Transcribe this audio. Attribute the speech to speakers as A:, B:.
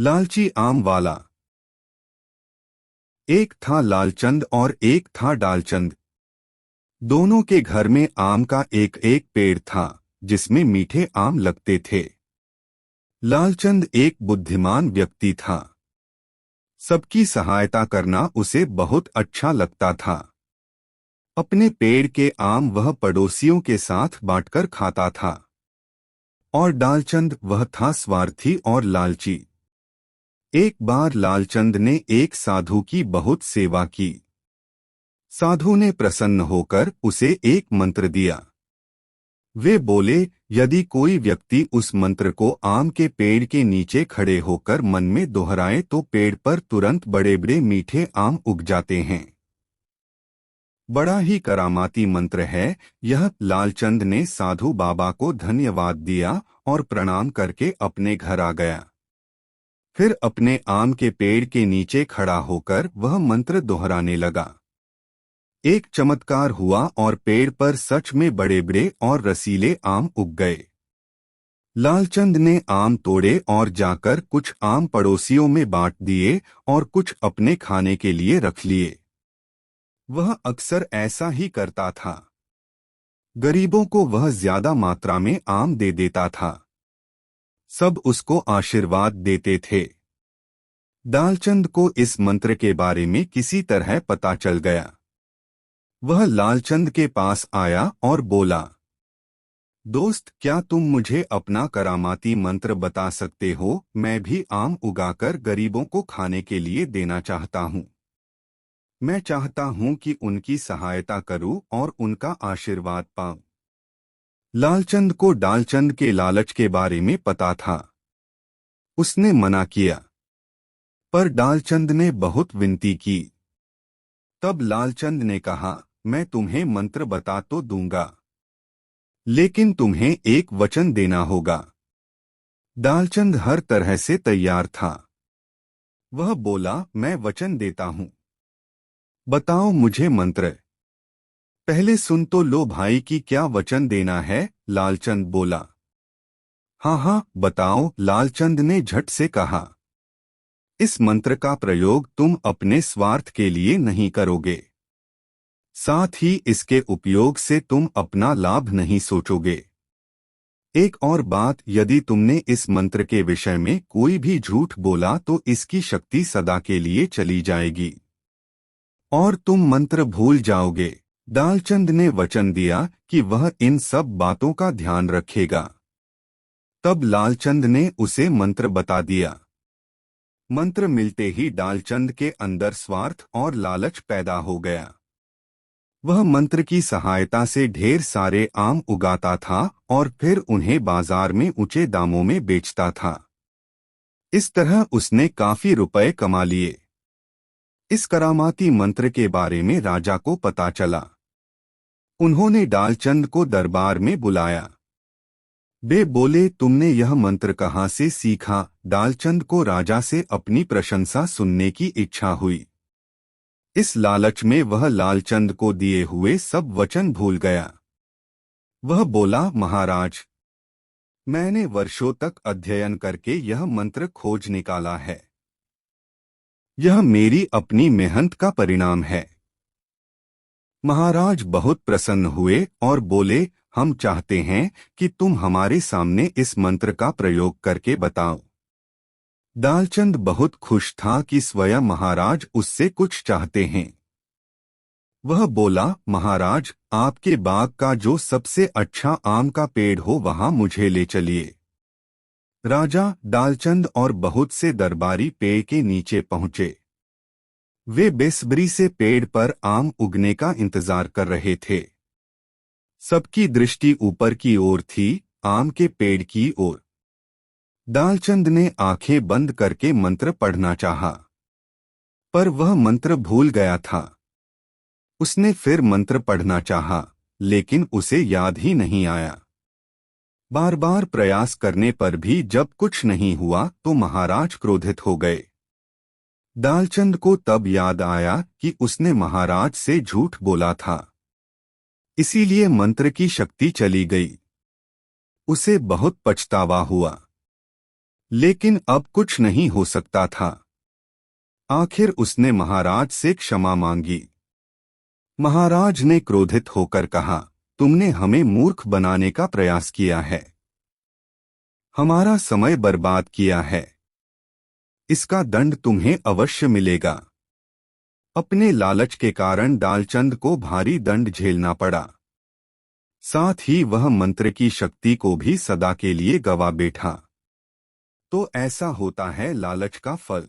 A: लालची आम वाला। एक था लालचंद और एक था डालचंद। दोनों के घर में आम का एक एक पेड़ था, जिसमें मीठे आम लगते थे। लालचंद एक बुद्धिमान व्यक्ति था। सबकी सहायता करना उसे बहुत अच्छा लगता था। अपने पेड़ के आम वह पड़ोसियों के साथ बांटकर खाता था। और डालचंद वह था स्वार्थी और लालची। एक बार लालचंद ने एक साधु की बहुत सेवा की। साधु ने प्रसन्न होकर उसे एक मंत्र दिया। वे बोले, यदि कोई व्यक्ति उस मंत्र को आम के पेड़ के नीचे खड़े होकर मन में दोहराए तो पेड़ पर तुरंत बड़े बड़े मीठे आम उग जाते हैं। बड़ा ही करामाती मंत्र है यह। लालचंद ने साधु बाबा को धन्यवाद दिया और प्रणाम करके अपने घर आ गया। फिर अपने आम के पेड़ के नीचे खड़ा होकर वह मंत्र दोहराने लगा। एक चमत्कार हुआ और पेड़ पर सच में बड़े बड़े और रसीले आम उग गए। लालचंद ने आम तोड़े और जाकर कुछ आम पड़ोसियों में बांट दिए और कुछ अपने खाने के लिए रख लिए। वह अक्सर ऐसा ही करता था। गरीबों को वह ज्यादा मात्रा में आम दे देता था। सब उसको आशीर्वाद देते थे। डालचंद को इस मंत्र के बारे में किसी तरह पता चल गया। वह लालचंद के पास आया और बोला, दोस्त, क्या तुम मुझे अपना करामाती मंत्र बता सकते हो? मैं भी आम उगाकर गरीबों को खाने के लिए देना चाहता हूँ। मैं चाहता हूँ कि उनकी सहायता करूँ और उनका आशीर्वाद पाऊँ। लालचंद को डालचंद के लालच के बारे में पता था। उसने मना किया, पर डालचंद ने बहुत विनती की। तब लालचंद ने कहा, मैं तुम्हें मंत्र बता तो दूंगा, लेकिन तुम्हें एक वचन देना होगा। डालचंद हर तरह से तैयार था। वह बोला, मैं वचन देता हूँ। बताओ मुझे मंत्र। पहले सुन तो लो भाई कि क्या वचन देना है, लालचंद बोला। हाँ हाँ बताओ, लालचंद ने झट से कहा। इस मंत्र का प्रयोग तुम अपने स्वार्थ के लिए नहीं करोगे। साथ ही इसके उपयोग से तुम अपना लाभ नहीं सोचोगे। एक और बात, यदि तुमने इस मंत्र के विषय में कोई भी झूठ बोला तो इसकी शक्ति सदा के लिए चली जाएगी और तुम मंत्र भूल जाओगे। डालचंद ने वचन दिया कि वह इन सब बातों का ध्यान रखेगा। तब लालचंद ने उसे मंत्र बता दिया। मंत्र मिलते ही डालचंद के अंदर स्वार्थ और लालच पैदा हो गया। वह मंत्र की सहायता से ढेर सारे आम उगाता था और फिर उन्हें बाजार में ऊंचे दामों में बेचता था। इस तरह उसने काफी रुपए कमा लिए। इस करामाती मंत्र के बारे में राजा को पता चला। उन्होंने डालचंद को दरबार में बुलाया। वे बोले, तुमने यह मंत्र कहाँ से सीखा? डालचंद को राजा से अपनी प्रशंसा सुनने की इच्छा हुई। इस लालच में वह लालचंद को दिए हुए सब वचन भूल गया। वह बोला, महाराज, मैंने वर्षों तक अध्ययन करके यह मंत्र खोज निकाला है। यह मेरी अपनी मेहनत का परिणाम है। महाराज बहुत प्रसन्न हुए और बोले, हम चाहते हैं कि तुम हमारे सामने इस मंत्र का प्रयोग करके बताओ। डालचंद बहुत खुश था कि स्वयं महाराज उससे कुछ चाहते हैं। वह बोला, महाराज, आपके बाग का जो सबसे अच्छा आम का पेड़ हो वहां मुझे ले चलिए। राजा, डालचंद और बहुत से दरबारी पेड़ के नीचे पहुंचे। वे बेसब्री से पेड़ पर आम उगने का इंतजार कर रहे थे। सबकी दृष्टि ऊपर की ओर थी, आम के पेड़ की ओर। डालचंद ने आंखें बंद करके मंत्र पढ़ना चाहा, पर वह मंत्र भूल गया था। उसने फिर मंत्र पढ़ना चाहा, लेकिन उसे याद ही नहीं आया। बार बार प्रयास करने पर भी जब कुछ नहीं हुआ तो महाराज क्रोधित हो गए। डालचंद को तब याद आया कि उसने महाराज से झूठ बोला था, इसीलिए मंत्र की शक्ति चली गई। उसे बहुत पछतावा हुआ। लेकिन अब कुछ नहीं हो सकता था। आखिर उसने महाराज से क्षमा मांगी। महाराज ने क्रोधित होकर कहा, तुमने हमें मूर्ख बनाने का प्रयास किया है, हमारा समय बर्बाद किया है। इसका दंड तुम्हें अवश्य मिलेगा। अपने लालच के कारण डालचंद को भारी दंड झेलना पड़ा। साथ ही वह मंत्र की शक्ति को भी सदा के लिए गवा बैठा। तो ऐसा होता है लालच का फल।